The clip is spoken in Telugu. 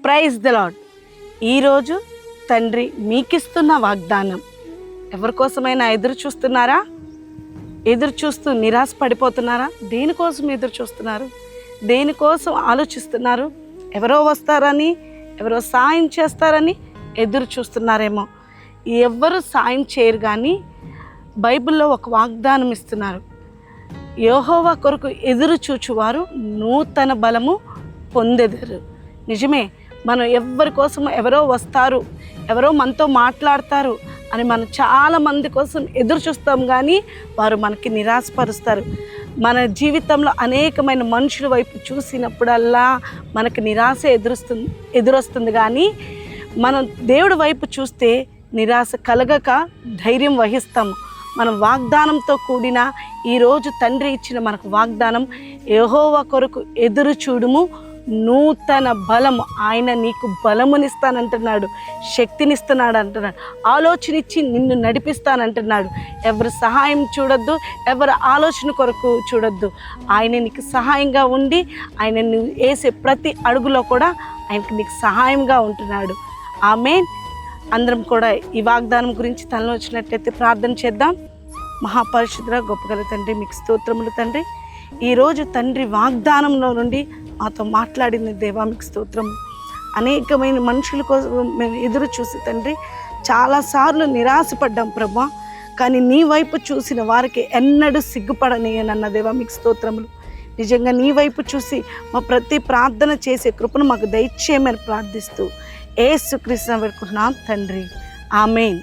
Praise the lord. ఈరోజు తండ్రి మీకిస్తున్న వాగ్దానం. ఎవరి కోసమైనా ఎదురు చూస్తున్నారా? ఎదురు చూస్తూ నిరాశ పడిపోతున్నారా? దేనికోసం ఎదురు చూస్తున్నారు? దేనికోసం ఆలోచిస్తున్నారు? ఎవరో వస్తారని, ఎవరో సాయం చేస్తారని ఎదురు చూస్తున్నారేమో. ఎవ్వరు సాయం చేయరు, కానీ బైబిల్లో ఒక వాగ్దానం ఇస్తున్నారు. యెహోవా కొరకు ఎదురు చూచువారు నూతన బలము పొందెదరు. నిజమే, మనం ఎవరి కోసం ఎవరో వస్తారు, ఎవరో మనతో మాట్లాడతారు అని మనం చాలామంది కోసం ఎదురు చూస్తాం, కానీ వారు మనకి నిరాశపరుస్తారు. మన జీవితంలో అనేకమైన మనుషుల వైపు చూసినప్పుడల్లా మనకు నిరాశ ఎదురొస్తుంది. కానీ మనం దేవుడి వైపు చూస్తే నిరాశ కలగక ధైర్యం వహిస్తాము. మనం వాగ్దానంతో కూడిన ఈరోజు తండ్రి ఇచ్చిన మనకు వాగ్దానం, యెహోవా కొరకు ఎదురు చూడుము, నూతన బలము. ఆయన నీకు బలమునిస్తానంటున్నాడు, శక్తినిస్తున్నాడు అంటున్నాడు, ఆలోచన ఇచ్చి నిన్ను నడిపిస్తానంటున్నాడు. ఎవరి సహాయం చూడొద్దు, ఎవరి ఆలోచన కొరకు చూడొద్దు. ఆయన నీకు సహాయంగా ఉండి, ఆయన నువ్వు వేసే ప్రతి అడుగులో కూడా ఆయనకు నీకు సహాయంగా ఉంటున్నాడు. ఆమేన్. అందరం కూడా ఈ వాగ్దానం గురించి తనలో వచ్చినట్లయితే ప్రార్థన చేద్దాం. మహాపరిశుద్ధ గొప్పగల తండ్రి, మీకు స్తోత్రములు తండ్రి. ఈరోజు తండ్రి వాగ్దానంలో నుండి మాతో మాట్లాడిన దేవా, మీకు స్తోత్రము. అనేకమైన మనుషుల కోసం మేము ఎదురు చూసి తండ్రి చాలాసార్లు నిరాశపడ్డాం ప్రభా, కానీ నీ వైపు చూసిన వారికి ఎన్నడూ సిగ్గుపడనీయనన్న దేవా, మీకు స్తోత్రములు. నిజంగా నీ వైపు చూసి మా ప్రతి ప్రార్థన చేసే కృపను మాకు దయచేయమని ప్రార్థిస్తూ యేసుక్రీస్తుని వేడుకుంటున్నాం తండ్రి. ఆమేన్.